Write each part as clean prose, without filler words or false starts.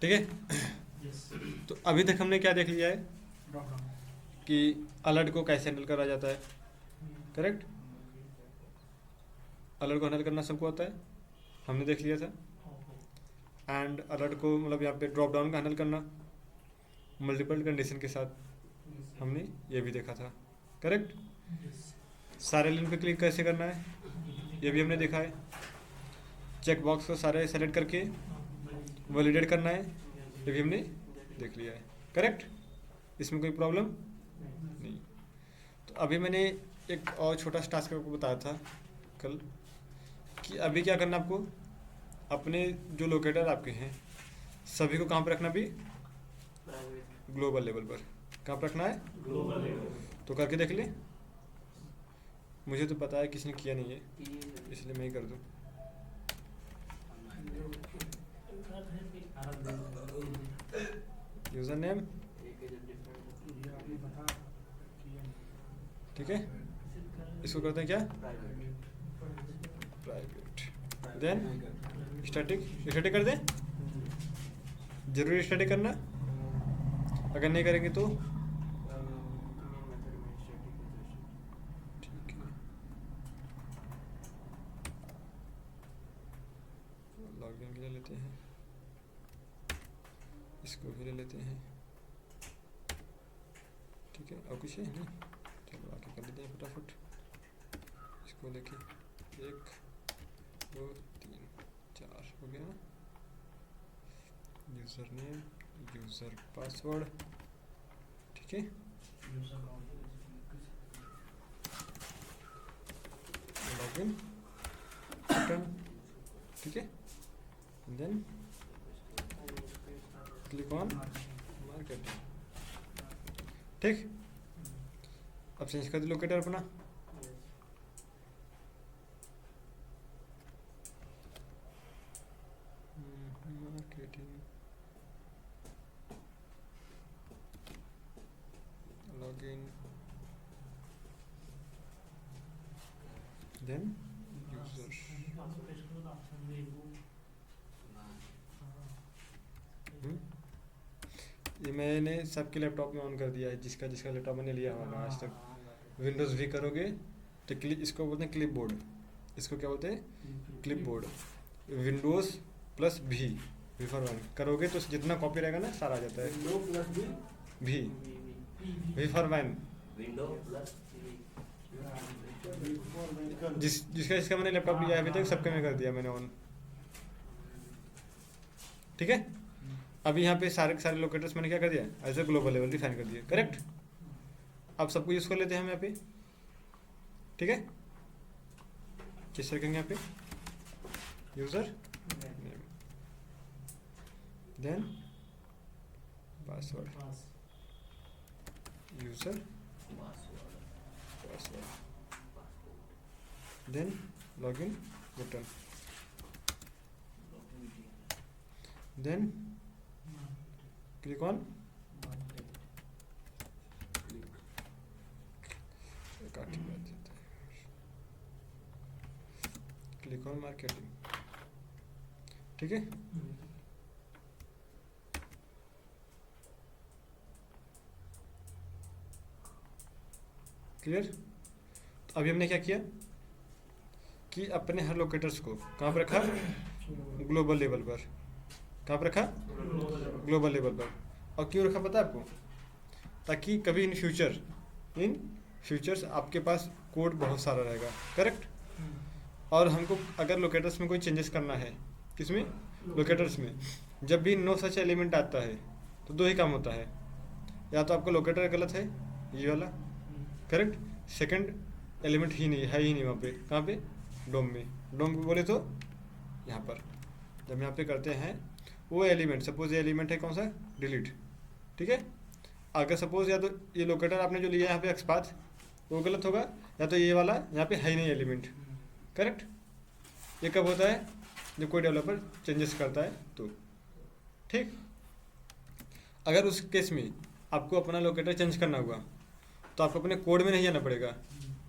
ठीक है। तो अभी तक हमने क्या देख लिया है कि अलर्ट को कैसे हैंडल करा जाता है, करेक्ट। अलर्ट को हैंडल करना सबको आता है, हमने देख लिया था। एंड अलर्ट को मतलब यहाँ पे ड्रॉप डाउन का हैंडल करना मल्टीपल कंडीशन के साथ हमने ये भी देखा था, करेक्ट। सारे लिंक पे क्लिक कैसे करना है ये भी हमने देखा है। चेक बॉक्स को सारे सेलेक्ट करके वैलिडेट करना है ये भी हमने देख लिया है, करेक्ट। इसमें कोई प्रॉब्लम नहीं। तो अभी मैंने एक और छोटा सा टास्क आपको बताया था कल कि अभी क्या करना आपको, अपने जो लोकेटर आपके हैं सभी को कहाँ पर रखना, भी ग्लोबल लेवल पर। कहाँ पर रखना है, ग्लोबल लेवल। तो करके देख ले। मुझे तो पता है किसी ने किया नहीं है इसलिए मैं ही कर दूँ। यूज़र नेम ठीक है, इसको करते हैं क्या, प्राइवेट। देन स्टैटिक, स्टैटिक कर दें, जरूरी स्टैटिक करना, अगर नहीं करेंगे तो ठीक है। लॉगिन के लिए लेते हैं, इसको भी ले लेते हैं, ठीक है। और कुछ है नहीं, चलो आगे कर लेते हैं फटाफट। इसको लेके 1 2 3 4 हो गया। यूज़र नेम, यूज़र पासवर्ड, ठीक है। लॉगिन रिटर्न, ठीक है। देन क्लिक ऑन मार्केटिंग, ठीक। अब चेंज कर दो लोकेटर अपना, मार्केटिंग, लॉगिन, देन यूजर। ये मैंने सबके लैपटॉप में ऑन कर दिया है, जिसका जिसका लैपटॉप मैंने लिया होगा आज तक। विंडोज़ भी करोगे तो इसको बोलते हैं क्लिप बोर्ड, इसको क्या बोलते हैं, clipboard. Windows plus V for one करोगे तो जितना कॉपी रहेगा ना सारा आ जाता है। Window plus V for one, window plus जिसका जिसका मैंने लैपटॉप लिया है अभी तक सबके में कर दिया मैंने ऑन, ठीक है। अभी यहाँ पे सारे सारे लोकेटर्स मैंने क्या कर दिया, ऐसे ग्लोबल लेवल डिफाइन कर दिया, करेक्ट। अब सबको यूज़ कर लेते हैं हम यहाँ पे, ठीक है। किस रखेंगे यहाँ पे, user name, then password, user password, then login return, then click on click on marketing, ठीक है। क्लियर। तो अभी हमने क्या किया कि अपने हर लोकेटर्स को कहाँ पर रखा, ग्लोबल लेवल पर। कहाँ पर रखा, ग्लोबल लेवल पर। और क्यों रखा पता है आपको, ताकि कभी इन फ्यूचर्स आपके पास कोड बहुत सारा रहेगा, करेक्ट। और हमको अगर लोकेटर्स में कोई चेंजेस करना है, किसमें, लोकेटर्स में, जब भी नो सच एलिमेंट आता है तो दो ही काम होता है, या तो आपका लोकेटर गलत है ये वाला, करेक्ट, सेकंड एलिमेंट ही नहीं है, ही नहीं वहाँ पे, कहाँ पे, डोम में। डोम पे बोले तो यहाँ पर जब यहाँ पे करते हैं वो एलिमेंट, सपोज ये एलिमेंट है कौन सा, डिलीट, ठीक है। अगर सपोज या तो ये लोकेटर आपने जो लिया है यहाँ पे एक्सपाथ वो गलत होगा, या तो ये वाला यहाँ पे है ही नहीं एलिमेंट, करेक्ट। ये कब होता है, जब कोई डेवलपर चेंजेस करता है तो, ठीक। अगर उस केस में आपको अपना लोकेटर चेंज करना हुआ तो आपको अपने कोड में नहीं जाना पड़ेगा,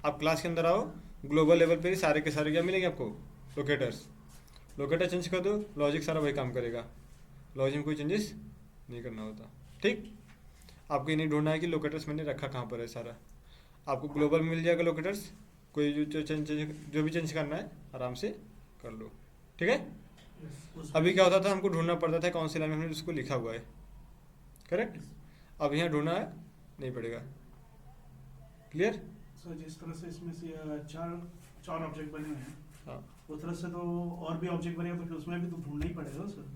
आप क्लास के अंदर आओ, ग्लोबल लेवल पे ही सारे के सारे क्या मिलेंगे आपको, लोकेटर्स। लोकेटर चेंज कर दो, लॉजिक सारा वही काम करेगा। लॉजिक में कोई चेंजेस नहीं करना होता। ठीक, आपको ये नहीं ढूंढना है कि लोकेटर्स मैंने रखा कहाँ पर है सारा, आपको ग्लोबल में मिल जाएगा लोकेटर्स, कोई जो भी चेंज करना है आराम से कर लो। ठीक है, अभी क्या होता था, हमको ढूंढना पड़ता था कौन सी लाइन में हमने उसको लिखा हुआ है, करेक्ट। अब यहाँ ढूंढना है नहीं पड़ेगा। क्लियर? सर जिस तरह से इसमें से चार ऑब्जेक्ट बने हुए हैं, हाँ, उस तरह से तो और भी ऑब्जेक्ट बने हैं, तो फिर उसमें भी तो ढूंढना ही पड़ेगा सर।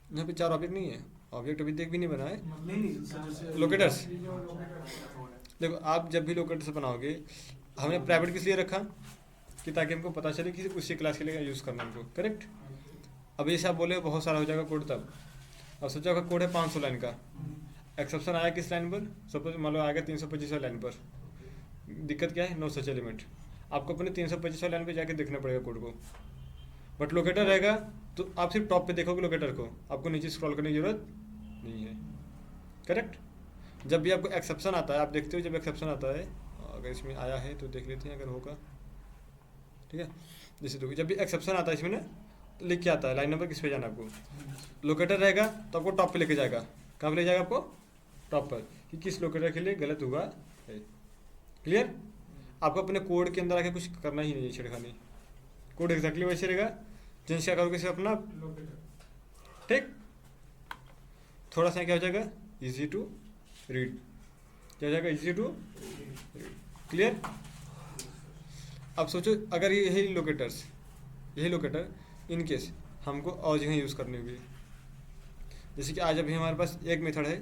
यहाँ पे 4 ऑब्जेक्ट नहीं है, ऑब्जेक्ट अभी तक भी नहीं बना है। नहीं सर, जैसे लोकेटर्स, देखो आप जब भी लोकेटर्स बनाओगे, हमने प्राइवेट किस लिए रखा कि ताकि हमको पता चले कि उसी क्लास के लिए यूज़ करना हमको, करेक्ट। अब जैसे आप बोले बहुत सारा हो जाएगा कोड, तब अब सोचा का कोड है 500 लाइन का, एक्सेप्शन आया किस लाइन पर, सपोज मान लो आएगा 325 लाइन पर, दिक्कत क्या है, नो सच एलिमेंट, आपको अपने 325 लाइन पे जाके देखना पड़ेगा कोड को। बट लोकेटर रहेगा तो आप सिर्फ टॉप पे देखोगे लोकेटर को, आपको नीचे स्क्रॉल करने की जरूरत नहीं है, करेक्ट। जब भी आपको एक्सेप्शन आता है, आप देखते हो जब एक्सेप्शन आता है, अगर इसमें आया है तो देख लेते हैं अगर होगा, ठीक है। जैसे देखो जब भी एक्सेप्शन आता है इसमें ना, तो लिख के आता है लाइन नंबर किस पे जाना आपको, लोकेटर रहेगा तो आपको टॉप पे लेके जाएगा, कहाँ पे ले जाएगा आपको, टॉप पर, कि किस लोकेटर के लिए गलत हुआ है। क्लियर? आपको अपने कोड के अंदर आके कुछ करना ही नहीं है, छेड़खानी, कोड एग्जैक्टली वैसे रहेगा, जिनसे क्या करोगे सिर्फ अपना, ठीक। थोड़ा सा क्या हो जाएगा, इजी टू रीड, क्या हो जाएगा, इजी टू रीड। क्लियर? अब सोचो अगर यही लोकेटर इन केस हमको और जगह यूज़ करनी होगी, जैसे कि आज अभी हमारे पास एक मेथड है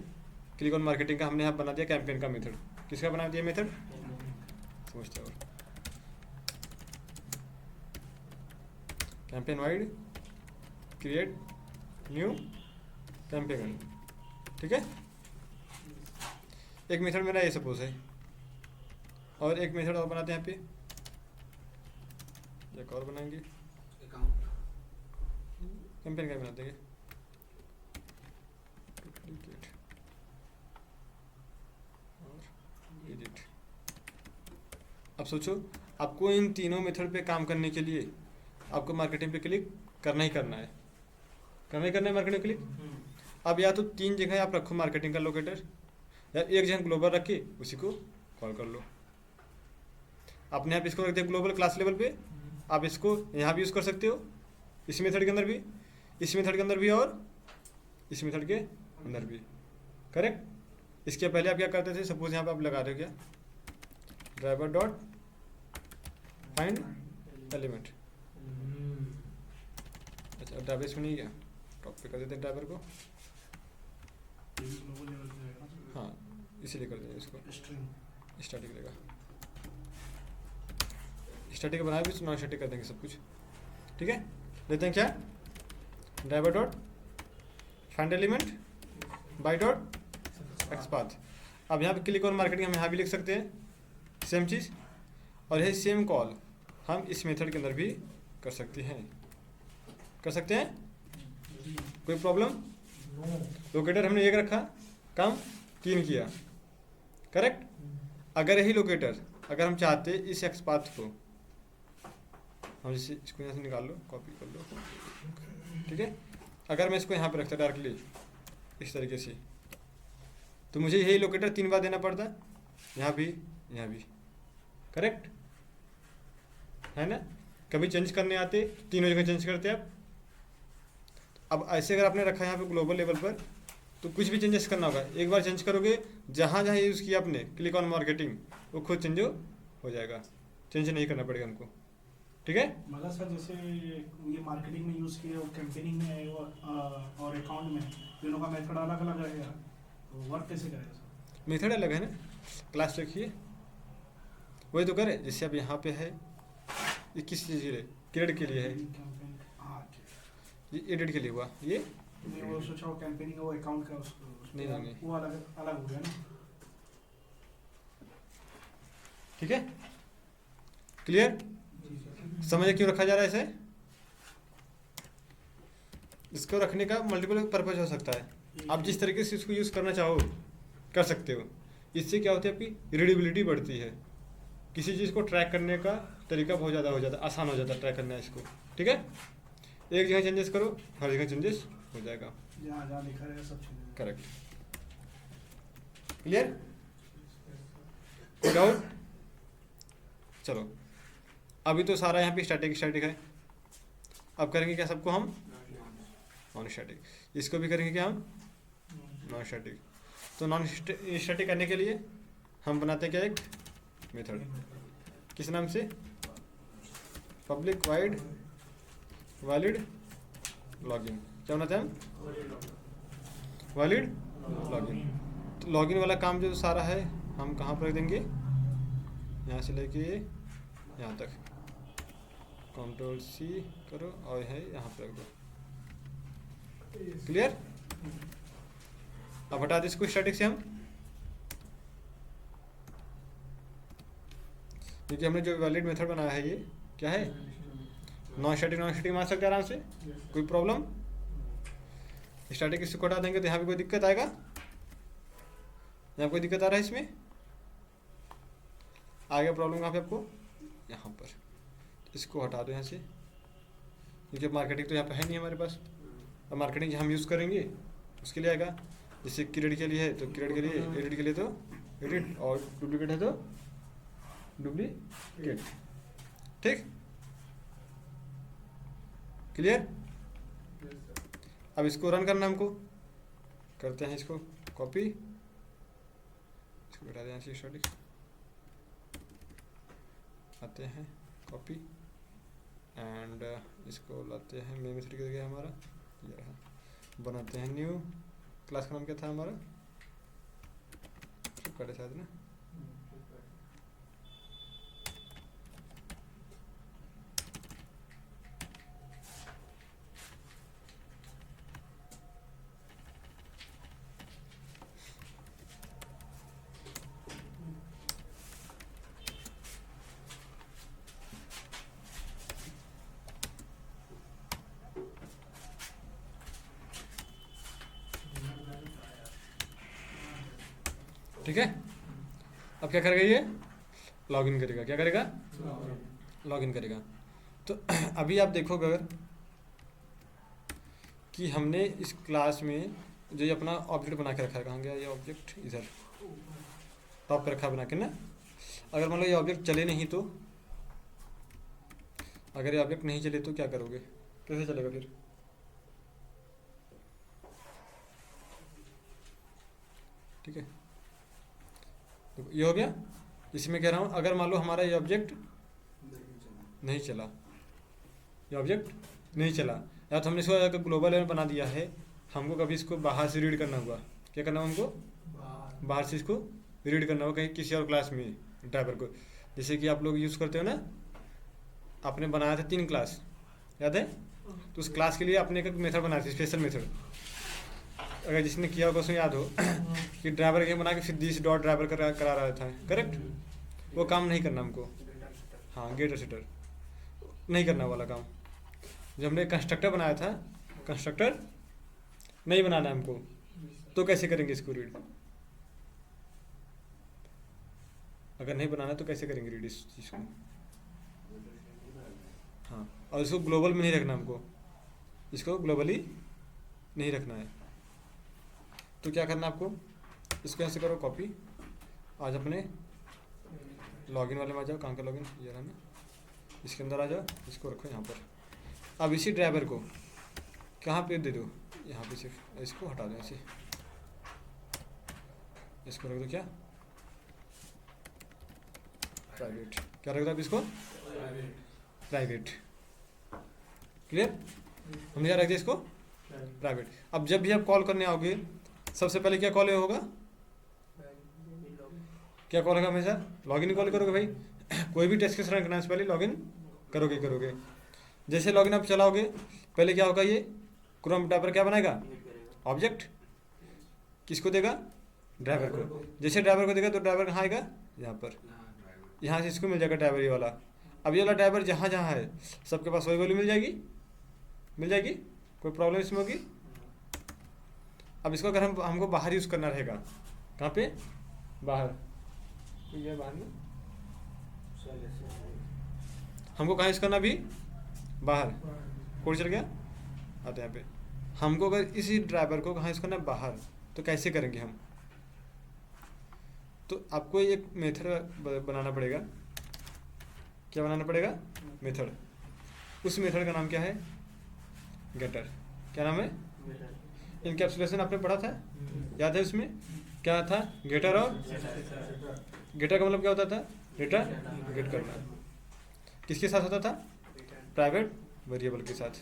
क्लिक ऑन मार्केटिंग का, हमने यहाँ बना दिया कैंपेन का मेथड। किसका बना दिया मेथड, समझते हो, campaign wide create new campaign, ठीक है। एक मेथड मेरा ये सपोज है, और एक मेथड और बनाते हैं यहाँ पे, एक और बनाएंगे, कैंपेन का बना देंगे, डुप्लीकेट और एडिट। अब सोचो आपको इन तीनों मेथड पे काम करने के लिए आपको मार्केटिंग पे क्लिक करना ही करना है, मार्केटिंग क्लिक। अब या तो 3 जगह आप रखो मार्केटिंग का लोकेटर, या एक जगह ग्लोबल रख के उसी को कॉल कर लो। आपने आप इसको रख दिया ग्लोबल क्लास लेवल पे, आप इसको यहाँ भी यूज़ कर सकते हो, इस मेथड के अंदर भी, इस मेथड के अंदर भी, और इस मेथड के अंदर भी, करेक्ट। इसके पहले आप क्या करते थे, सपोज यहाँ पे आप लगा रहे हो क्या, ड्राइवर डॉट फाइंड एलिमेंट, अच्छा ड्राइवर इसमें नहीं गया, टॉप पे कर देते ड्राइवर को, ग्लोबल लेवल पे जाएगा ना, हाँ इसीलिए कर देंगे इसको, स्ट्रिंग स्टैटिक रहेगा, स्टैटिक बनाया भी तो नॉन स्टैटिक कर देंगे सब कुछ, ठीक है। लेते हैं क्या, driver dot find element by dot XPath. अब यहाँ पे क्लिक ऑन मार्केटिंग हम यहाँ भी लिख सकते हैं सेम चीज़, और यही सेम कॉल हम इस मेथड के अंदर भी कर सकते हैं, कोई प्रॉब्लम। लोकेटर हमने एक रखा, काम 3 किया, करेक्ट। अगर यही लोकेटर अगर हम चाहते इस एक्सपाथ को, हम जैसे इसको यहाँ से निकाल लो, कॉपी कर लो, ठीक है। अगर मैं इसको यहाँ पे रखता डायरेक्टली इस तरीके से, तो मुझे यही लोकेटर 3 बार देना पड़ता, यहाँ भी, करेक्ट है ना। कभी चेंज करने आते, तीनों जगह चेंज करते आप। अब ऐसे अगर आपने रखा यहाँ पे ग्लोबल लेवल पर, तो कुछ भी चेंजेस करना होगा, एक बार चेंज करोगे, जहाँ जहाँ यूज़ किया आपने क्लिक ऑन मार्केटिंग, वो खुद चेंज हो जाएगा, चेंज नहीं करना पड़ेगा हमको, ठीक है। मगर सर जैसे ये मार्केटिंग में यूज़ किया, वो कैंपेनिंग में और अकाउंट में, दोनों का मेथड अलग अलग रहेगा, तो वर्क कैसे करेगा सर? मेथड अलग है ना, क्लास रखिए, वही तो करे। जैसे अब यहाँ पे है, ये किस चीज़ के लिए, क्रेडिट के लिए है, कैंपेन, हाँ ये एडिट के लिए हुआ, ये मैं वो सोचा वो कैंपेनिंग वो अकाउंट का उसको नहीं। वो अलग अलग हो गया ना, ठीक है, क्लियर। समझे क्यों रखा जा रहा है इसे, इसको रखने का मल्टीपल पर्पज हो सकता है, आप जिस तरीके से इसको यूज़ करना चाहो कर सकते हो। इससे क्या होता है, आपकी रीडेबिलिटी बढ़ती है, किसी चीज़ को ट्रैक करने का तरीका बहुत ज़्यादा हो जाता है, आसान हो जाता है ट्रैक करना इसको, ठीक है। एक जगह चेंजेस करो, हर जगह चेंजेस हो जाएगा। जहाँ जहाँ लिखा रहेगा सब चीजें करेक्ट। क्लियर? कोई डाउट? चलो अभी तो सारा यहाँ पे स्टैटिक स्टैटिक है, अब करेंगे क्या सबको हम नॉन स्टैटिक, इसको भी करेंगे क्या हम नॉन स्टैटिक। तो नॉन स्टैटिक करने के लिए हम बनाते क्या एक मेथड, किस नाम से, पब्लिक वाइड वैलिड लॉगिन। क्या बनाते हैं हम, वैलिड लॉगिन। तो लॉगिन वाला काम जो सारा है हम कहाँ पर रख देंगे, यहाँ से लेके यहाँ तक, कंट्रोल सी करो और है यहाँ पर रख दो। क्लियर? अब हटा दे इसको स्टैटिक से हम, क्योंकि हमने जो वैलिड मेथड बनाया है ये क्या है, नॉन स्टैटिक मान सकते हैं आराम से, कोई प्रॉब्लम। स्टैटिक इसको हटा देंगे तो यहाँ पे कोई दिक्कत आएगा, यहाँ कोई दिक्कत आ रहा है इसमें, आ गया प्रॉब्लम कहाँ पे आपको, यहाँ पर। इसको हटा दो यहाँ से, क्योंकि मार्केटिंग तो यहाँ पे है नहीं हमारे पास। अब मार्केटिंग हम यूज़ करेंगे उसके लिए आएगा, जैसे क्रेडिट के लिए है तो क्रेडिट के लिए, एडिट के लिए तो एडिट, और डुप्लीकेट है तो डुप्लीकेट। ठीक? क्लियर? अब इसको रन करना हमको, करते हैं इसको कॉपी, इसको हटा दें यहाँ से स्टैटिक, आते हैं कॉपी एंड इसको लाते हैं मेन मेथड के जगह हमारा ये रहा, बनाते हैं न्यू, क्लास का नाम क्या था हमारा, फ्लिपकार्ट है शायद ना, ठीक है। अब क्या करेगा ये, लॉगिन करेगा, क्या करेगा, लॉगिन करेगा। तो अभी आप देखोगे अगर कि हमने इस क्लास में जो ये अपना ऑब्जेक्ट बना के रखा है, कहाँ गया ये ऑब्जेक्ट, इधर टॉप पे रखा बना के ना। अगर मान लो ये ऑब्जेक्ट चले नहीं तो, अगर ये ऑब्जेक्ट नहीं चले तो क्या करोगे, कैसे चलेगा फिर, ठीक है। तो ये हो गया, इसमें कह रहा हूँ अगर मान लो हमारा ये ऑब्जेक्ट नहीं चला, ये ऑब्जेक्ट नहीं चला, या तो हमने इसको अगर ग्लोबल लेवल बना दिया है, हमको कभी इसको बाहर से रीड करना हुआ, क्या करना हुआ हमको, बाहर से इसको रीड करना होगा कहीं किसी और क्लास में ड्राइवर को। जैसे कि आप लोग यूज़ करते हो ना, आपने बनाया था 3 क्लास, याद है, तो उस क्लास के लिए आपने एक मेथड बनाया था, स्पेशल मेथड। अगर जिसने किया होगा उसमें याद हो कि ड्राइवर के बना के फिर दिस डॉट ड्राइवर करा रहा था, करेक्ट, वो काम नहीं करना हमको। हाँ, गेटर सेटर नहीं करना वाला काम। जब हमने कंस्ट्रक्टर बनाया था, कंस्ट्रक्टर नहीं बनाना हमको, तो कैसे करेंगे इसको रीड, अगर नहीं बनाना तो कैसे करेंगे रीड इस चीज़ को। हाँ, और इसको ग्लोबल में नहीं रखना हमको, इसको ग्लोबली नहीं रखना है। तो क्या करना आपको, इसको ऐसे करो कॉपी, आज अपने लॉगिन वाले में आ जाओ, कहाँ का लॉगिन, ये रहा ना, इसके अंदर आ जाओ, इसको रखो यहाँ पर। अब इसी ड्राइवर को कहाँ पे दे दो, यहाँ पे सिर्फ इसको हटा दो ऐसे, इसको रख दो क्या, प्राइवेट, क्या रख दो आप इसको, प्राइवेट। क्लियर, हमने क्या रख दिया इसको, प्राइवेट। अब जब भी आप कॉल करने आओगे सबसे पहले क्या कॉल होगा, क्या कॉल होगा, हमेशा लॉगिन कॉल करोगे भाई। कोई भी टेस्ट केस रन करने से पहले लॉगिन करोगे। जैसे लॉगिन आप चलाओगे पहले क्या होगा, ये क्रोम ड्राइवर क्या बनाएगा, ऑब्जेक्ट, किसको देगा, ड्राइवर को। जैसे ड्राइवर को देगा तो ड्राइवर कहाँ आएगा, यहाँ पर, यहाँ से इसको मिल जाएगा ड्राइवर ये वाला। अब ये वाला ड्राइवर जहाँ जहाँ है सबके पास वही वैल्यू मिल जाएगी, कोई प्रॉब्लम इसमें होगी। अब इसको अगर हमको बाहर यूज़ करना रहेगा, कहाँ पे, बाहर, तो ये बाहर में हमको कहाँ यूज़ करना भी, बाहर, कोड चल गया, आते यहाँ पे हमको अगर इसी ड्राइवर को कहाँ यूज़ करना है, बाहर, तो कैसे करेंगे हम? तो आपको एक मेथड बनाना पड़ेगा। क्या बनाना पड़ेगा? मेथड। उस मेथड का नाम क्या है? गेटर। क्या नाम है? इनकैप्सुलेशन आपने पढ़ा था, याद है? उसमें क्या था? गेटर और गेटर का मतलब क्या होता था? डेटा गेट करना। किसके साथ होता था? प्राइवेट वेरिएबल के साथ।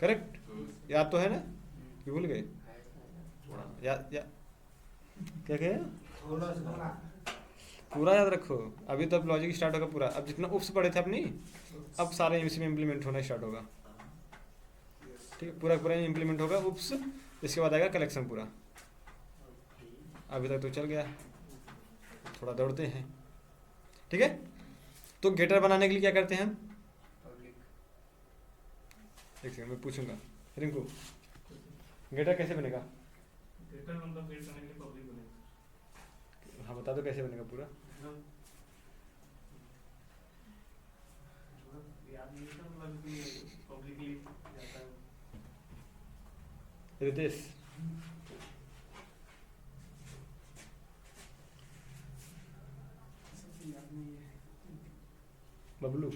करेक्ट? याद तो है ना कि भूल गए? याद क्या कहे? पूरा याद रखो। अभी तो अब लॉजिक स्टार्ट होगा पूरा। अब जितना उप्स पढ़े थे अपनी, अब सारे इसी में इम्प्लीमेंट होना स्टार्ट होगा। ठीक है, पूरा पूरा इम्प्लीमेंट होगा उप्स, इसके बाद आएगा कलेक्शन पूरा। अभी तक तो चल गया, थोड़ा दौड़ते हैं। ठीक है, तो गेटर बनाने के लिए क्या करते हैं हम? एक सेकंड मैं पूछूंगा रिंकू, गेटर कैसे बनेगा? गेटर मतलब गेट करने के लिए पब्लिक बनेगा। हाँ बता दो कैसे बनेगा पूरा। याद नहीं था, मतलब कि पब्लिकली जाता है। रितेश बबलू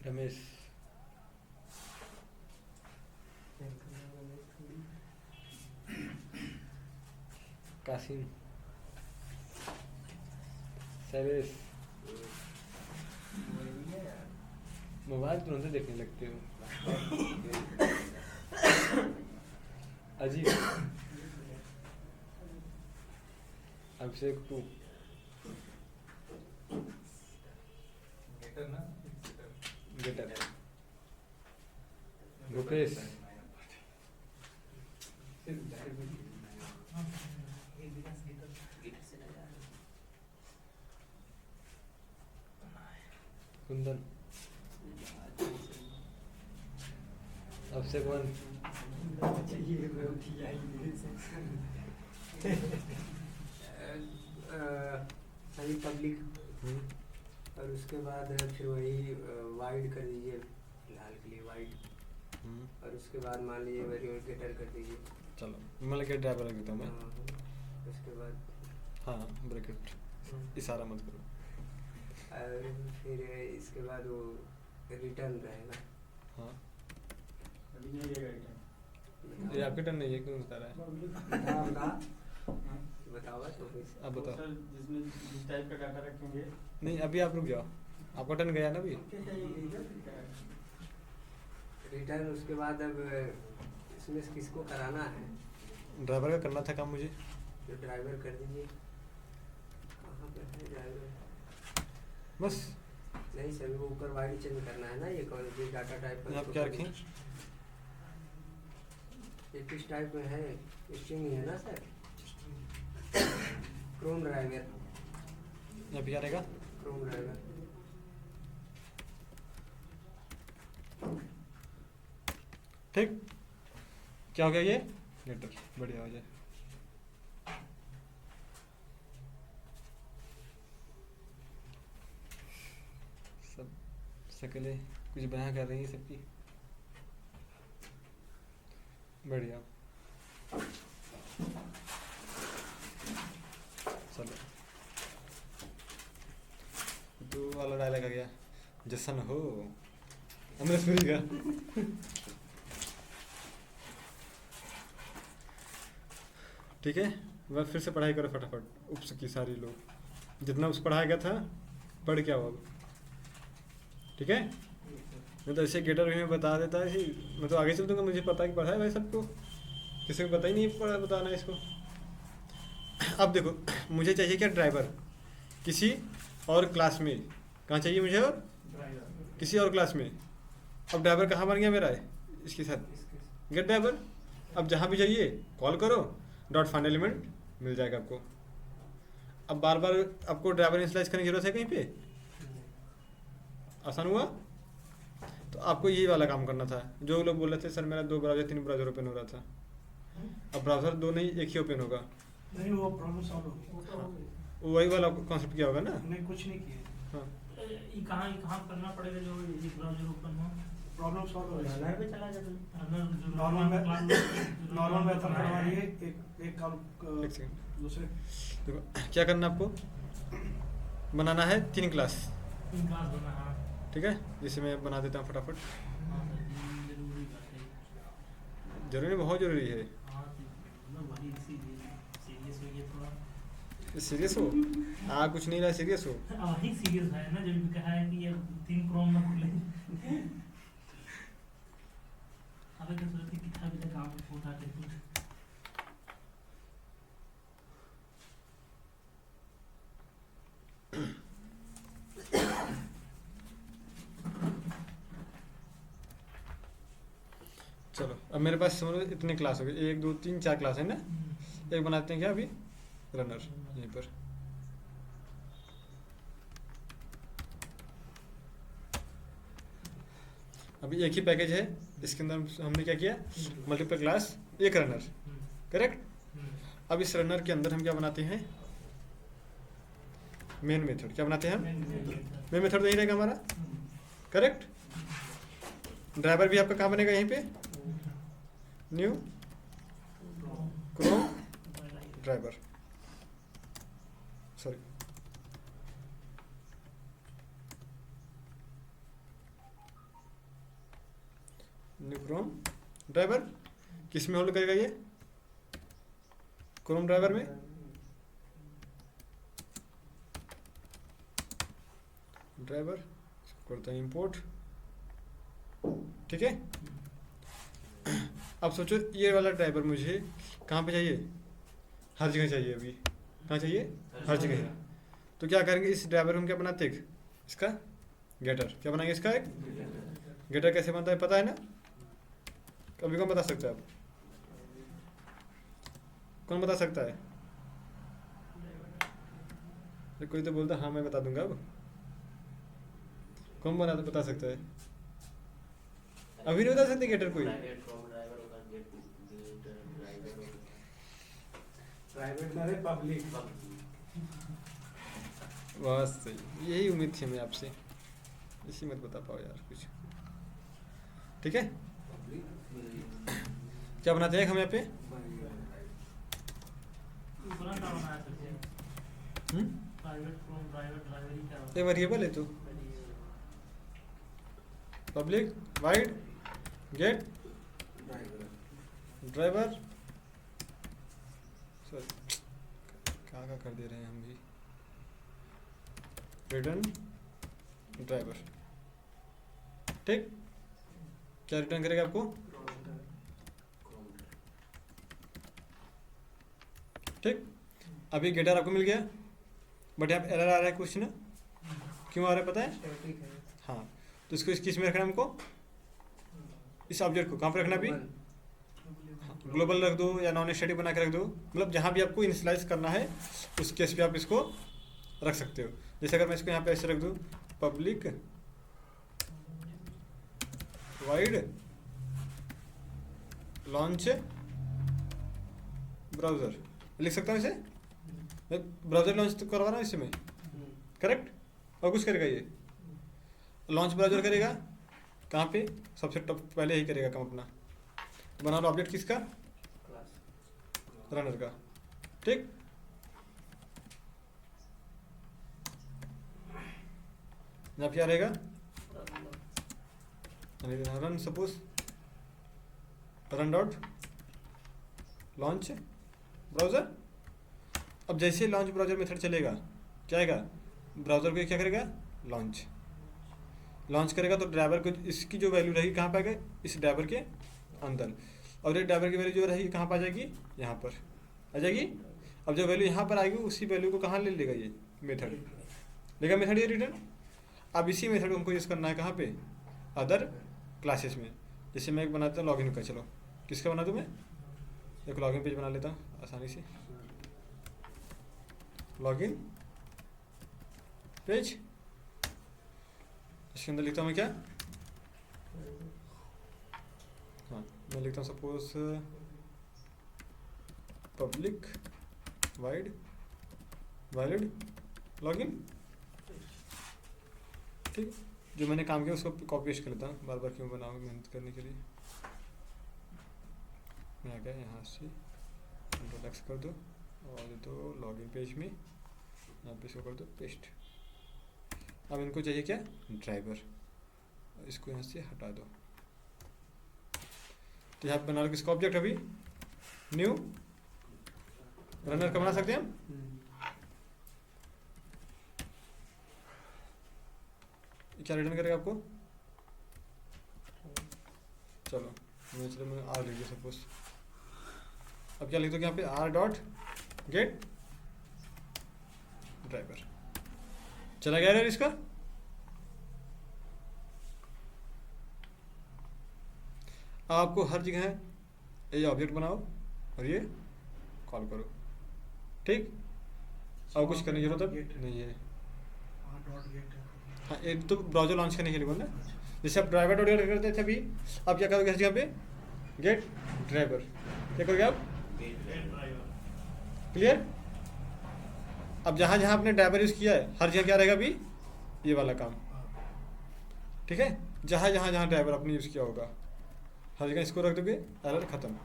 रमेश कासिम शैलेश। मोबाइल तुरंत देखने लगते हो। अजीब। अभिषेक तू गेटर। भूपेश कुंदन अभिषेक वन सही पब्लिक, और उसके बाद फिर वही वाइड कर दीजिए फिलहाल के लिए वाइड, और उसके बाद मान लीजिए वेरिएबल गेटर कर दीजिए। चलो मैं लेके ड्राइवर रख देता हूँ मैं। उसके बाद हाँ ब्रैकेट इशारा मत करो। और फिर इसके बाद वो रिटर्न रहेगा। हाँ ये आपके टर्न नहीं है, क्यों बता रहा है? बताओ तो अब बताओ। जिसमें जिस टाइप का डाटा रखेंगे। नहीं अभी आप रुक जाओ, आपका टर्न गया ना अभी। रिटर्न। उसके बाद अब इसमें से किसको कराना है? ड्राइवर का करना था काम मुझे। जो ड्राइवर कर दीजिए। कहाँ पे है ड्राइवर? बस नहीं सर, वो ऊपर वाइड चेंज करना है ना। ये कौन सी डाटा टाइप आप क्या रखें? ये किस टाइप में है? स्ट्रिंग है ना सर? Chrome driver. अभी क्या रहेगा? Chrome driver. ठीक, क्या हो गया ये? गेटर बढ़िया हो जाए। सब शक्लें कुछ बयां कर रही है सबकी। बढ़िया। चलो तो वाला डायलॉग आ गया, जशन हो अमरीशपुरी का। ठीक है, वह फिर से पढ़ाई करो फटाफट उप्स की सारी लोग, जितना उप्स पढ़ाया गया था पढ़ क्या हो अब। ठीक है, मैं तो ऐसे गेटर भी मैं बता देता है, मैं तो आगे चल दूंगा, मुझे पता है कि पढ़ा है भाई सबको, किसी को पता ही नहीं पढ़ा बताना है इसको। अब देखो मुझे चाहिए क्या? ड्राइवर किसी और क्लास में। कहाँ चाहिए मुझे? और किसी और क्लास में। अब ड्राइवर कहाँ बन गया मेरा है इसके साथ? Get driver. अब जहाँ भी चाहिए कॉल करो, डॉट फाइंड एलिमेंट मिल जाएगा आपको। अब बार बार आपको ड्राइवर इनिशियलाइज करने की जरूरत है कहीं पे? आसान हुआ? तो आपको यही वाला काम करना था। जो लोग बोल रहे थे सर मेरा 2 ब्राउज़र 3 ब्राउज़र ओपन हो रहा था, अब ब्राउज़र 2 नहीं 1 ही ओपन होगा। नहीं वो प्रॉब्लम सॉल्व हो गई। वो वही वाला कॉन्सेप्ट किया होगा ना? नहीं कुछ नहीं किया। हाँ ये कहाँ करना पड़ेगा जो ये ब्राउज़र ओपन हो? प्रॉब्लम सॉल्व हो जाएगी। रनर पे चला जाता है। रनर जो नॉर्मल मेथड करवाइए, एक काम एक सेकंड। दूसरे देखो क्या करना आपको, बनाना है 3 क्लास, तीन क्लास बना। हाँ ठीक है, जिसे मैं बना देता हूँ फटाफट। हाँ सर, ये जरूरी बात है। जरूरी, बहुत जरूरी है। हाँ मतलब वही सीरियस हो गया थोड़ा। सीरियस हो? कुछ नहीं रहा, सीरियस हो। वही सीरियस है ना, जब भी कहा है कि ये 3 क्रोम में खुले। अबे तो सोचते कितना भी तक आप उठाते कुछ। चलो अब मेरे पास समझ लो इतने क्लास हो गए, 1 2 3 4 क्लास है ना। एक बनाते हैं क्या अभी, रनर यहीं पर। अभी एक ही पैकेज है, इसके अंदर हमने क्या किया, मल्टीपल क्लास, एक रनर, करेक्ट। अब इस रनर के अंदर हम क्या बनाते हैं, मेन मेथड। क्या बनाते हैं हम, मेन मेथड तो यही रहेगा हमारा, करेक्ट। ड्राइवर भी आपका कहाँ बनेगा, यहीं पे, new Chrome driver, sorry new Chrome driver. किस में होल्ड करेगा ये, क्रोम ड्राइवर में। ड्राइवर करता है इंपोर्ट, ठीक है। अब सोचो ये वाला ड्राइवर मुझे कहाँ पे चाहिए, हर जगह चाहिए। अभी कहाँ चाहिए, हर जगह। तो क्या करेंगे, इस ड्राइवर को हम क्या बनाते हैं, इसका गेटर। क्या बनाएंगे इसका, एक गेटर। कैसे बनता है पता है ना, कभी कौन बता सकता है, आप कौन बता सकता है। तो कोई तो बोलता हाँ मैं बता दूंगा। अब कौन बता सकता है, अभी नहीं बता सकते गेटर कोई। प्राइवेट ना रे, पब्लिक। बस सही, यही उम्मीद थी मैं आपसे, इसी मत बता पाओ यार कुछ, ठीक है। क्या बनाते हैं हम यहाँ पे, दूसरा क्या बनाया सकते हैं? प्राइवेट क्रोम ड्राइवर ही क्या होता ये वेरिएबल है तो, public void get driver, sorry क्या कर दे रहे हैं हम भी, रिटर्न ड्राइवर, ठीक। क्या रिटर्न करेगा आपको, ठीक। अभी गेटर आपको मिल गया, बट यहाँ पे एरर आ रहा है कुछ ना, क्यों आ रहा है पता है। स्टैटिक है। हाँ तो इसको किस में रखना है हमको, इस ऑब्जेक्ट को कहाँ पर रखना, अभी ग्लोबल रख दो या नॉन स्टैटिक बना के रख दो, मतलब जहाँ भी आपको इनिशियलाइज करना है उस केस पे आप इसको रख सकते हो। जैसे अगर मैं इसको यहाँ पे ऐसे रख दूँ, पब्लिक वाइड लॉन्च ब्राउज़र, लिख सकता हूँ इसे, मैं ब्राउज़र लॉन्च तो करवा रहा हूँ इसमें, करेक्ट। और कुछ करेगा ये, लॉन्च ब्राउज़र करेगा, कहाँ पे, सबसे टॉप पहले ही करेगा काम अपना। बना लो ऑब्जेक्ट किसका, रनर का, ठीक। यहाँ क्या रहेगा, run suppose run dot launch browser. अब जैसे लॉन्च ब्राउज़र मेथड चलेगा, क्या आएगा, ब्राउज़र को क्या करेगा, लॉन्च करेगा। तो ड्राइवर को इसकी जो वैल्यू रहेगी कहाँ पे आएगा, इस ड्राइवर के अंदर, और ये ड्राइवर की वैल्यू जो रहेगी कहाँ पर आ जाएगी, यहाँ पर आ जाएगी। अब जो वैल्यू यहाँ पर आएगी उसी वैल्यू को कहाँ ले लेगा, ये मेथड लेगा, मेथड ये रिटर्न। अब इसी मेथड को हमको यूज़ करना है कहाँ पे, अदर क्लासेस में। जैसे मैं एक बनाता हूँ लॉगिन का, चलो किसका बना दूँ मैं, एक लॉगिन पेज बना लेता हूँ आसानी से, लॉगिन पेज। इसके अंदर लिखता हूँ मैं क्या, हाँ मैं लिखता हूँ suppose public wide valid login, ठीक, जो मैंने काम किया उसको कॉपी पेस्ट कर लेता हूँ, बार बार क्यों बनाऊँ मेहनत करने के लिए। मैं आ गया यहाँ से, कंट्रोल एक्स कर दो और दो लॉगिन पेज में, यहाँ पे इसको कर दो पेस्ट। अब इनको चाहिए क्या, ड्राइवर, इसको यहाँ से हटा दो। तो यहाँ पे बना लो किसका ऑब्जेक्ट, अभी न्यू रनर का बना सकते हैं हम। क्या रिटर्न करेगा आपको, चलो मैं आर लिख दिया सपोज। अब क्या लिख दो यहाँ पे, आर डॉट गेट ड्राइवर, चला गया यार इसका। आपको हर जगह ये ऑब्जेक्ट बनाओ और ये कॉल करो, ठीक। और कुछ करने की जरूरत नहीं है। हाँ, एक तो ब्राउजर लॉन्च करने के लिए बोलना, जैसे आप ड्राइवर डॉट गेट करते थे अभी, आप क्या करोगे हर जगह पे, गेट ड्राइवर, क्या करोगे आप, क्लियर। अब जहाँ जहाँ आपने ड्राइवर यूज़ किया है हर जगह क्या रहेगा अभी, ये वाला काम, ठीक है। जहाँ जहाँ ड्राइवर आपने यूज़ किया होगा हर जगह इसको रख दोगे, एरर खत्म,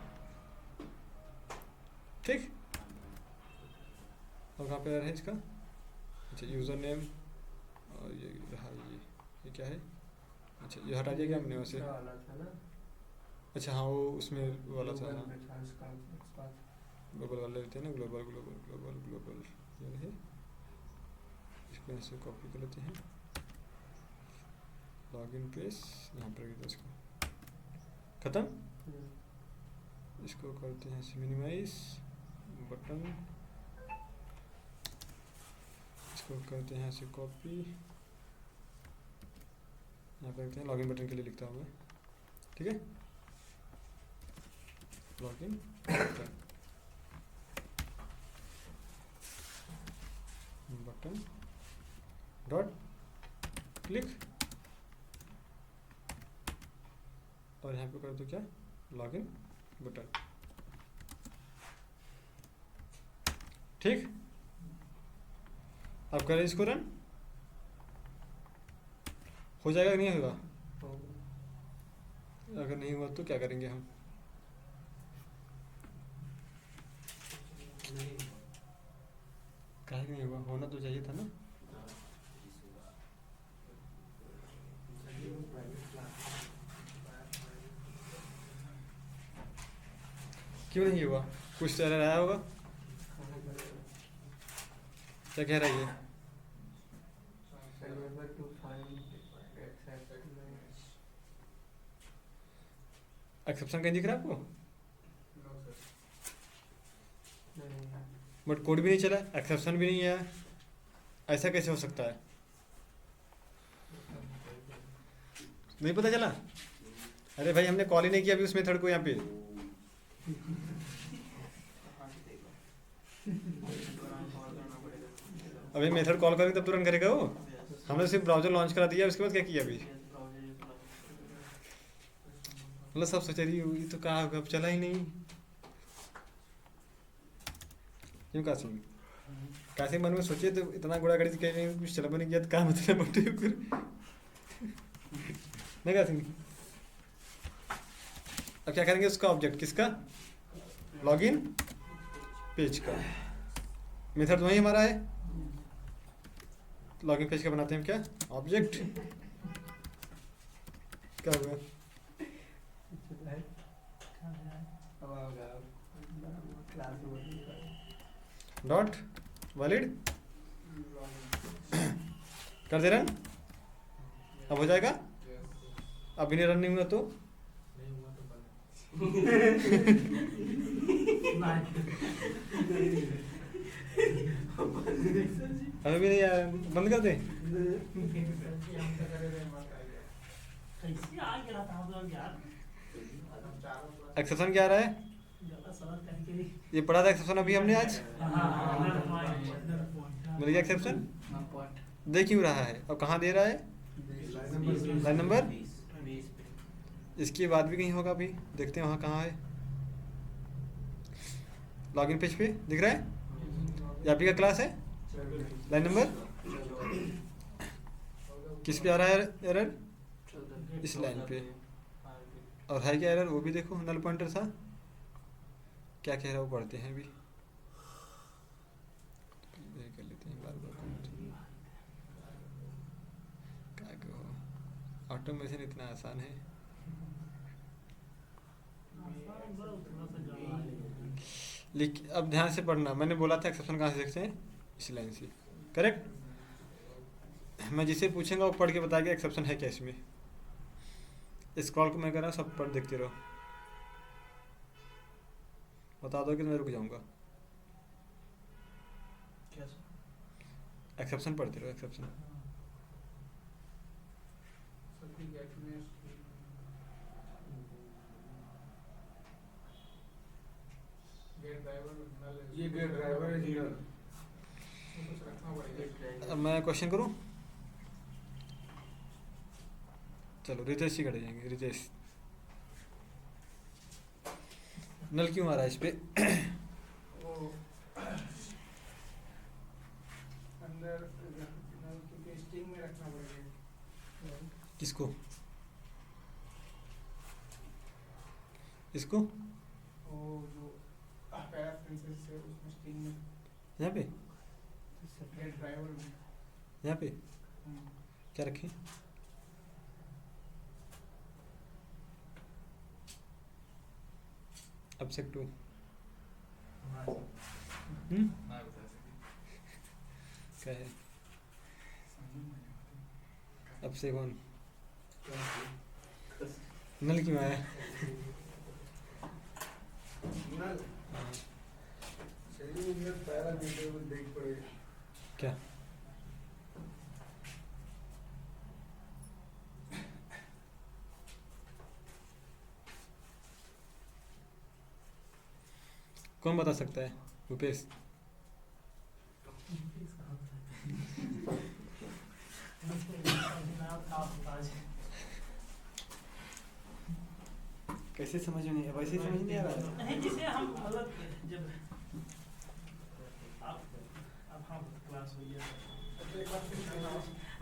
ठीक। और कहाँ पे एरर है इसका, अच्छा यूज़र नेम और ये रहा, ये क्या है, अच्छा ये हटा दिया क्या हमने वैसे, अच्छा हाँ वो उसमें वाला था, ग्लोबल वाले लेते हैं ना, ग्लोबल ग्लोबल ग्लोबल ग्लोबल, ये है, इसको ऐसे कॉपी कर लेते हैं, लॉगिन पेज यहाँ पर रख इसको, खत्म। इसको करते हैं ऐसे मिनिमाइज बटन, इसको करते हैं ऐसे कॉपी, यहाँ पर रखते हैं, लॉगिन बटन के लिए लिखता हूँ मैं, ठीक है, लॉगिन बटन डॉट क्लिक, और यहाँ पे कर दो क्या, लॉगिन बटन, ठीक। अब करें इसको रन, हो जाएगा कि नहीं होगा, अगर नहीं हुआ तो क्या करेंगे हम, काहे नहीं हुआ, होना तो चाहिए था ना। क्यों नहीं हुआ, कुछ तो एरर आया होगा, क्या कह रहा है ये, एक्सेप्शन कहीं दिख रहा है आपको, बट कोड भी नहीं चला, एक्सेप्शन भी नहीं आया, ऐसा कैसे हो सकता है, नहीं पता चला। अरे भाई हमने कॉल ही नहीं किया अभी उस मेथड को यहाँ पे, अभी मेथड कॉल करेंगे तब तुरंत करेगा वो, हमने सिर्फ ब्राउजर लॉन्च करा दिया, उसके बाद क्या किया अभी, मतलब सब सोच रही हुई तो कहा होगा, अब चला ही नहीं, क्यों कासिम, कासिम मन में सोचिए तो इतना गुड़ा गणित कह रहे कुछ चला बन गया तो क्या मतलब नहीं कासिम। अब क्या करेंगे उसका ऑब्जेक्ट किसका, लॉगिन पेज का, मेथड वही हमारा है, लॉगिन पेज का बनाते हैं क्या, ऑब्जेक्ट, क्या हुआ, डॉट वैलिड कर दे रन, अब हो जाएगा, अभी नहीं रन नहीं हुआ तो अभी भी नहीं आया, बंद कर दे, कैसे आ गया था हम लोग यार, एक्सेप्शन क्या आ रहा है, ज्यादा सवाल करके नहीं। ये पढ़ा था एक्सेप्शन अभी हमने आज, हाँ, मिल गया एक्सेप्शन, दे क्यों रहा है और कहाँ दे रहा है, लाइन नंबर, इसके बाद भी कहीं होगा, अभी देखते हैं वहाँ कहाँ है, लॉगिन पेज पे दिख रहा है, ये आपकी का क्लास है, लाइन नंबर किस पे आ रहा है एरर? इस लाइन पे। और है क्या एरर वो भी देखो, नल पॉइंटर था, क्या कह रहा है वो पढ़ते हैं अभी, कर लेते हैं बार बार। क्या कहो, ऑटोमेशन इतना आसान है। लेकिन अब ध्यान से पढ़ना, मैंने बोला था एक्सेप्शन कहाँ से देखते हैं, इस लाइन से, करेक्ट। मैं जिसे पूछूंगा वो पढ़ के बताएगा एक्सेप्शन है क्या इसमें। स्क्रॉल को मैं कर रहा हूँ, सब पढ़ देखते रहो, बता दो कि मैं रुक जाऊंगा। एक्सेप्शन पढ़ते रहो, एक्सेप्शन। ये गेट ड्राइवर है जीरो। अब मैं क्वेश्चन करूं, चलो रितेश ही खड़े जाएंगे। रितेश, नल क्यों आ रहा है इस पे? वो अंदर क्योंकि स्टिंग में रखना पड़ेगा। किसको? इसको वो जो पैरा प्रिंसेस है उसमें स्टिंग में यहाँ पे, गेट ड्राइवर में। यहाँ पे क्या रखें? अब से 2 क्या है? अब से 1 नल क्यों आया? पैरा देख पड़ेगा क्या? कौन बता सकता है? रुपेश। कैसे समझ में नहीं, वैसे समझ नहीं आ रहा है। नहीं जैसे हम मतलब जब अब हम क्लास हो गया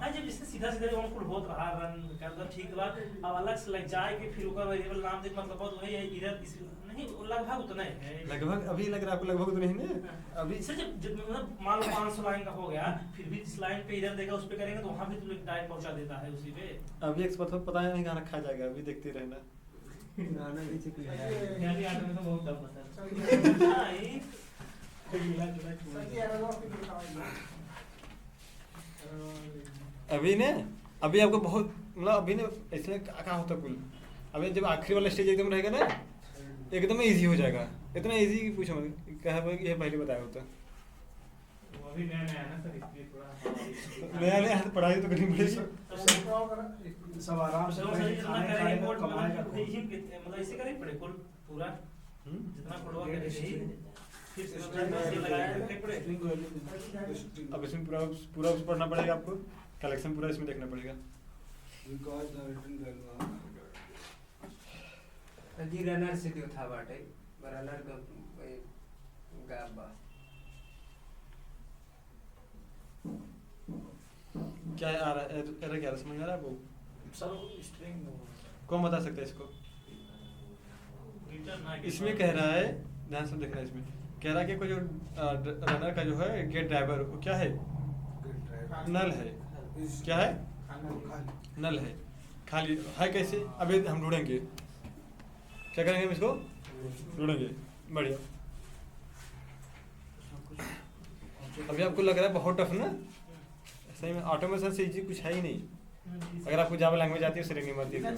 जब जैसे सीधा सीधा जो हमको बहुत रहा रन करता ठीक बात, अब अलग से लग जाए कि फिर ऊपर वेरिएबल नाम दे, मतलब बहुत वही है इधर नहीं लगभग उतना ही है। लगभग अभी लग रहा है आपको लगभग तो नहीं ना अभी। सर जब मतलब मान लो 500 लाइन का हो गया, फिर भी जिस लाइन पे इधर देगा उस पे करेंगे तो वहाँ भी तो डायरेक्ट पहुँचा देता है उसी पे। अभी एक्सपर्ट को पता नहीं कहाँ रखा जाएगा, अभी देखते रहना। गाना भी चिक है। मैं भी आने में तो बहुत टफ है। नहीं अभी ने अभी आपको बहुत मतलब अभी ने इसमें क्या होता कुल, अभी जब आखिरी वाला स्टेज एकदम रहेगा ना एकदम इजी हो जाएगा। इतना इजी कि पूछो मत, कहा ये पहले बताया होता। वो अभी नया नया है ना सर, इसलिए थोड़ा नया नया पढ़ाई तो करनी पड़ेगी। सब आराम से मतलब इसे करें पड़े पूरा जितना पढ़वा के अब इसमें पूरा पूरा पढ़ना पड़ेगा आपको, कलेक्शन पूरा इसमें देखना पड़ेगा। जी रनर से जो था बाटे रनर का गाबा क्या आ रहा है एरर, क्या समझ आ रहा है आपको? सर स्ट्रिंग कौन बता सकता है इसको? इसमें कह रहा है, ध्यान से देखना, इसमें कह रहा है कि कोई जो रनर का जो है गेट ड्राइवर वो क्या है? नल है। क्या है? नल है, खाली है। कैसे? अभी हम ढूंढेंगे, क्या करेंगे हम इसको ढूंढेंगे। बढ़िया। अभी आपको लग रहा है बहुत टफ ना, सही में ऑटोमेशन से इजी कुछ है ही नहीं। अगर आपको जावा लैंग्वेज आती है उसे नहीं मत देखते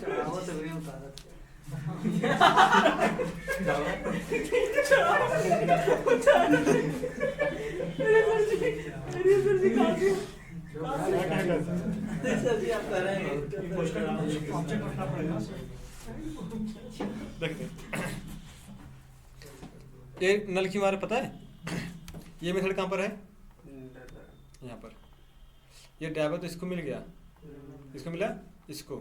ये नल क्यों आ रहा पता है? ये मेथड कहाँ पर है? यहाँ पर। ये ड्राइवर तो इसको मिल गया, इसको मिला इसको,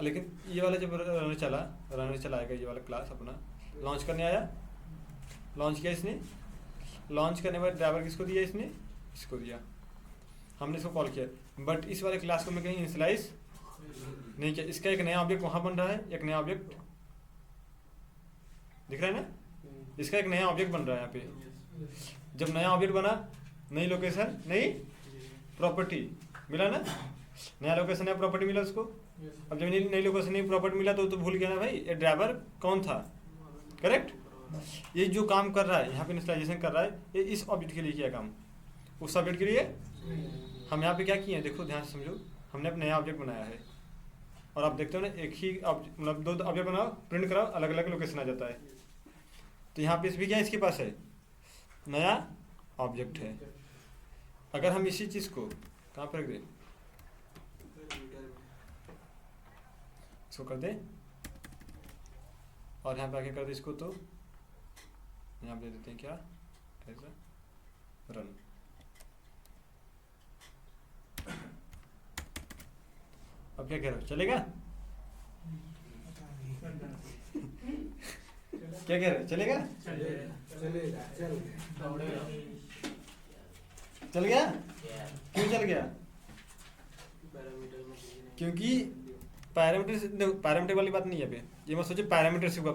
लेकिन ये वाला जब रनर चलाएगा ये वाला क्लास अपना लॉन्च करने आया, लॉन्च किया इसने, लॉन्च करने के बाद ड्राइवर किसको दिया? इसने इसको दिया, हमने इसको कॉल किया। बट इस वाले क्लास को मैं कहीं इनिशियलाइज नहीं किया। इसका एक नया ऑब्जेक्ट वहाँ बन रहा है, एक नया ऑब्जेक्ट दिख रहा है ना, इसका एक नया ऑब्जेक्ट बन रहा है यहाँ पे। जब नया ऑब्जेक्ट बना, नई लोकेशन नई प्रॉपर्टी मिला ना, नया लोकेशन नया प्रॉपर्टी मिला उसको। अब जब नई लोकेशन नई प्रॉपर्टी मिला तो भूल गया ना भाई ये ड्राइवर कौन था, करेक्ट। ये जो काम कर रहा है यहाँ पे इनिशियलाइजेशन कर रहा है, ये इस ऑब्जेक्ट के लिए किया काम, उस ऑब्जेक्ट के लिए हम यहाँ पे क्या किए हैं देखो ध्यान से समझो। हमने अपना नया ऑब्जेक्ट बनाया है और आप देखते हो ना एक ही मतलब दो ऑब्जेक्ट बनाओ, प्रिंट कराओ, अलग अलग लोकेशन आ जाता है। तो यहाँ पे भी क्या इसके पास है, नया ऑब्जेक्ट है। अगर हम इसी चीज़ को कहाँ पर रख दें, इसको कर दें और यहाँ पे आके कर दें इसको, तो यहाँ पे दे देते हैं क्या ऐसा रन। अब क्या कह रहे हो, चलेगा? क्या कह रहे हो, चलेगा? चल गया? क्यों चल गया? क्योंकि पैरामीटर वाली बात नहीं है पे, ये मत सोचो पैरामीटर से हुआ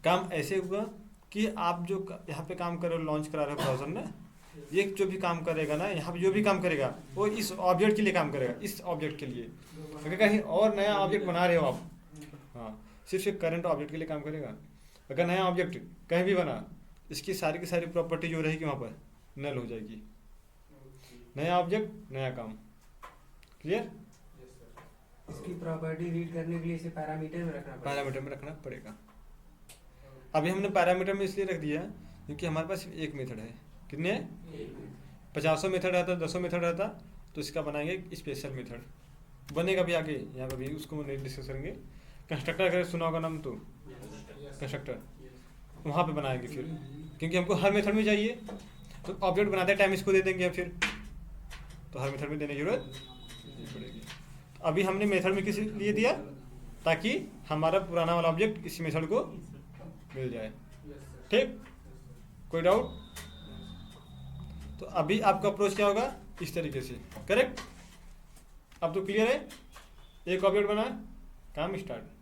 काम ऐसे हुआ कि आप जो यहाँ पे काम कर रहे हो, लॉन्च करा रहे हो ब्राउज़र ना, ये जो भी काम करेगा ना, यहाँ पे जो भी काम करेगा वो इस ऑब्जेक्ट के लिए काम करेगा, इस ऑब्जेक्ट के लिए। अगर कहीं और नया ऑब्जेक्ट बना रहे हो आप, हाँ सिर्फ एक करंट ऑब्जेक्ट के लिए काम करेगा। अगर नया ऑब्जेक्ट कहीं भी बना, इसकी सारी की सारी प्रॉपर्टी जो रहेगी वहाँ पर नल हो जाएगी। नया ऑब्जेक्ट नया काम, क्लियर? इसकी प्रॉपर्टी रीड करने के लिए इसे पैरामीटर में रखना पड़ेगा। पैरामीटर में रखना पड़ेगा। अभी हमने पैरामीटर में इसलिए रख दिया क्योंकि हमारे पास एक मेथड है, कितने 50 मेथड रहता, 10 मेथड रहता, तो इसका बनाएंगे स्पेशल मेथड बनेगा भी आगे, यहाँ पे भी उसको नहीं डिस्कस करेंगे। कंस्ट्रक्टर अगर सुना होगा नाम तो कंस्ट्रक्टर, वहाँ पे बनाएंगे फिर, क्योंकि हमको हर मेथड में चाहिए, तो ऑब्जेक्ट बनाते टाइम इसको दे देंगे फिर, तो हर मेथड में देने की जरूरत नहीं पड़ेगी। अभी हमने मेथड में किस लिए दिया, ताकि हमारा पुराना वाला ऑब्जेक्ट इसी मेथड को मिल जाए। ठीक, कोई डाउट? तो अभी आपका अप्रोच क्या होगा, इस तरीके से, करेक्ट? अब तो क्लियर है, एक ऑब्जेक्ट बना, काम स्टार्ट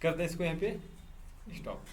करते हैं, इसको यहाँ पे स्टॉप।